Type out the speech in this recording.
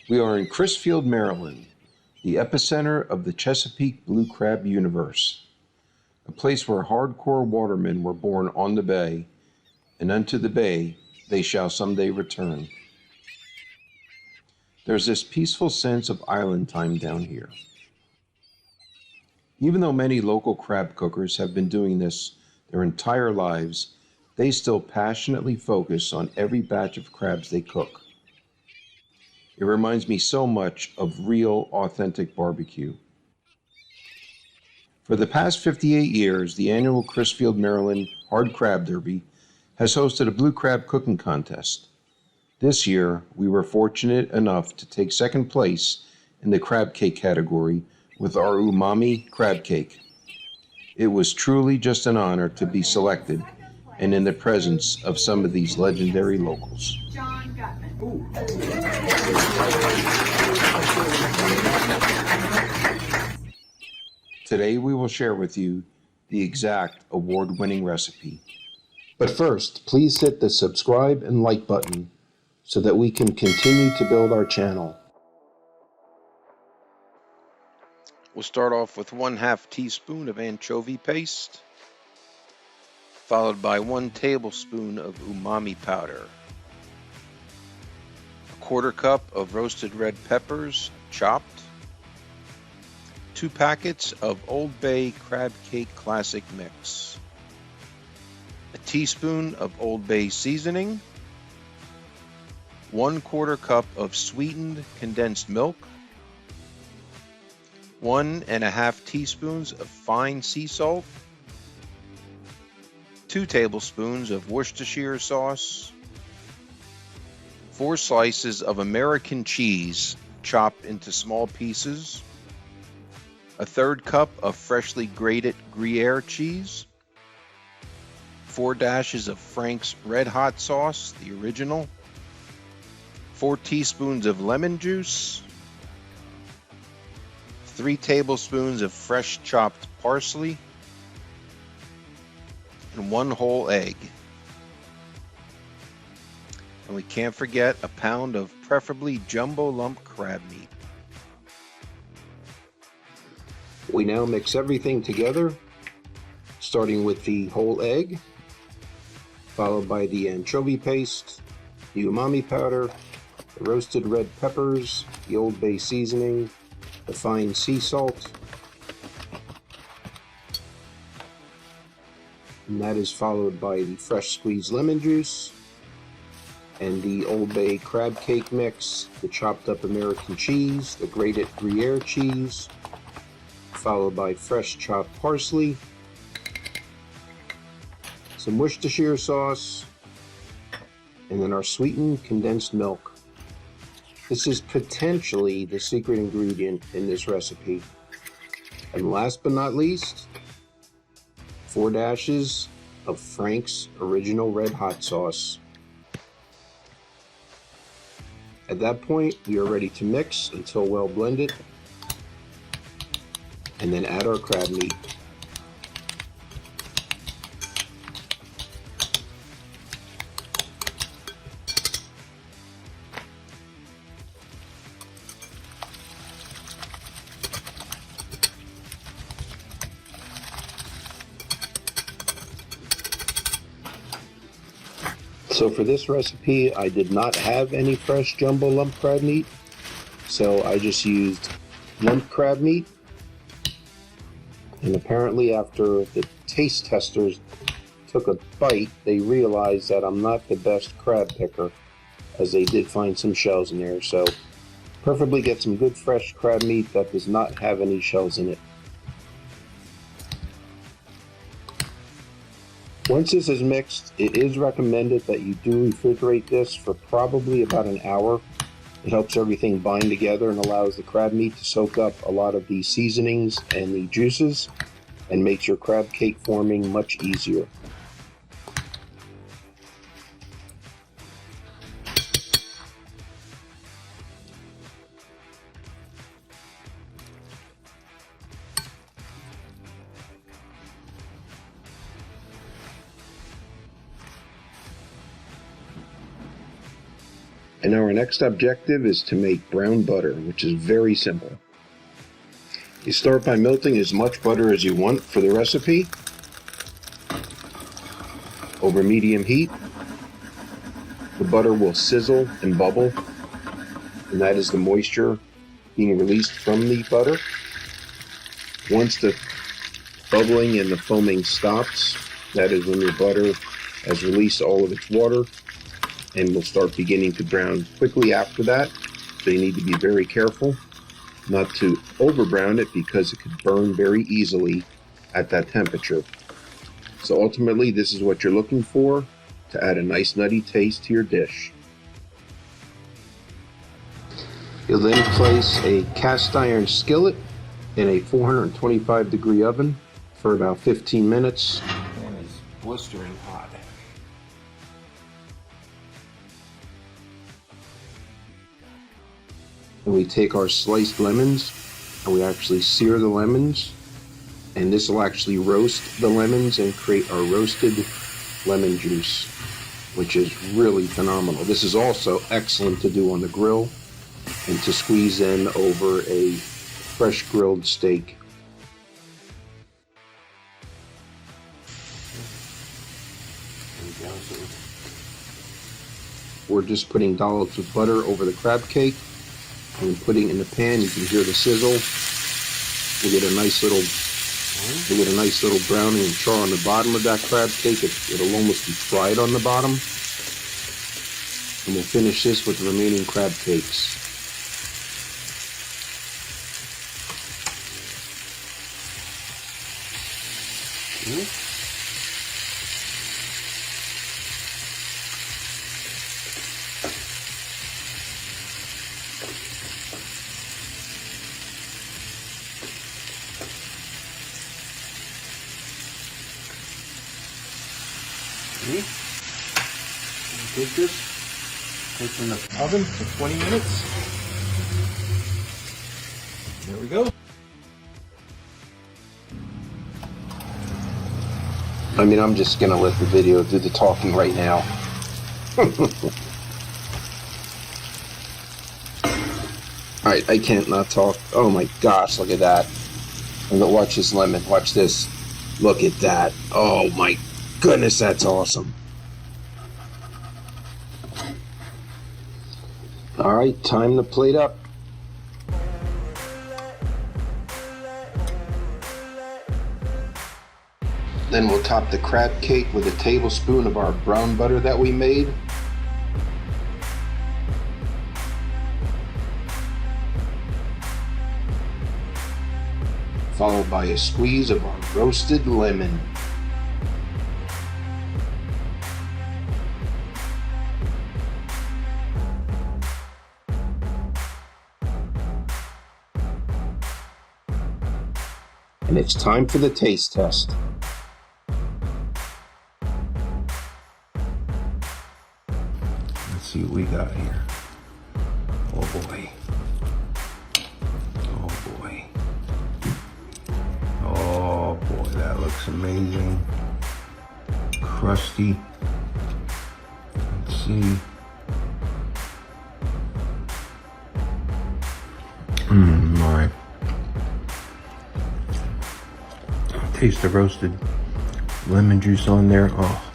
We are in Crisfield, Maryland, the epicenter of the Chesapeake blue crab universe, a place where hardcore watermen were born on the bay, and unto the bay they shall someday return. There's this peaceful sense of island time down here. Even though many local crab cookers have been doing this their entire lives, they still passionately focus on every batch of crabs they cook. It reminds me so much of real, authentic barbecue. For the past 58 years, the annual Crisfield, Maryland Hard Crab Derby has hosted a blue crab cooking contest. This year, we were fortunate enough to take second place in the crab cake category with our Umami crab cake. It was truly just an honor to be selected and in the presence of some of these legendary locals. John Gutman. Today we will share with you the exact award-winning recipe. But first, please hit the subscribe and like button so that we can continue to build our channel. We'll start off with 1/2 teaspoon of anchovy paste, followed by 1 tablespoon of umami powder, 1/4 cup of roasted red peppers chopped, 2 packets of Old Bay Crab Cake Classic Mix, a teaspoon of Old Bay seasoning, 1/4 cup of sweetened condensed milk, 1½ teaspoons of fine sea salt, 2 tablespoons of Worcestershire sauce, 4 slices of American cheese chopped into small pieces, 1/3 cup of freshly grated Gruyere cheese, 4 dashes of Frank's Red Hot sauce, the original, 4 teaspoons of lemon juice, 3 tablespoons of fresh chopped parsley, and 1 whole egg. And we can't forget a pound of preferably jumbo lump crab meat. We now mix everything together, starting with the whole egg, followed by the anchovy paste, the umami powder, the roasted red peppers, the Old Bay seasoning, the fine sea salt, and that is followed by the fresh squeezed lemon juice and the Old Bay crab cake mix, the chopped up American cheese, the grated Gruyere cheese, followed by fresh chopped parsley, some Worcestershire sauce, and then our sweetened condensed milk. This is potentially the secret ingredient in this recipe. And last but not least, 4 dashes of Frank's original red hot sauce. At that point, we are ready to mix until well blended, and then add our crab meat. So for this recipe, I did not have any fresh jumbo lump crab meat, so I just used lump crab meat. And apparently after the taste testers took a bite, they realized that I'm not the best crab picker, as they did find some shells in there. So preferably get some good fresh crab meat that does not have any shells in it. Once this is mixed, it is recommended that you do refrigerate this for probably about an hour. It helps everything bind together and allows the crab meat to soak up a lot of the seasonings and the juices, and makes your crab cake forming much easier. And our next objective is to make brown butter, which is very simple. You start by melting as much butter as you want for the recipe over medium heat. The butter will sizzle and bubble, and that is the moisture being released from the butter. Once the bubbling and the foaming stops, that is when your butter has released all of its water and will start beginning to brown quickly after that. So you need to be very careful not to over brown it because it could burn very easily at that temperature. So ultimately, this is what you're looking for to add a nice nutty taste to your dish. You'll then place a cast iron skillet in a 425-degree oven for about 15 minutes. And it's blistering hot. And we take our sliced lemons and we actually sear the lemons, and this will actually roast the lemons and create our roasted lemon juice, which is really phenomenal. This is also excellent to do on the grill and to squeeze in over a fresh grilled steak. We're just putting dollops of butter over the crab cake and putting it in the pan. You can hear the sizzle. We get a nice little browning and char on the bottom of that crab cake. It'll almost be fried on the bottom. And we'll finish this with the remaining crab cakes. Take this, put it in the oven for 20 minutes. There we go. I mean, I'm just gonna let the video do the talking right now. Alright, I can't not talk. Oh my gosh, look at that. And watch this lemon, watch this. Look at that. Oh my goodness, that's awesome. Alright, time to plate up. Then we'll top the crab cake with a tablespoon of our brown butter that we made. Followed by a squeeze of our roasted lemon. And it's time for the taste test. Let's see what we got here. Oh boy. Oh boy. Oh boy, that looks amazing. Crusty. Let's see. My. Taste the roasted lemon juice on there. Oh.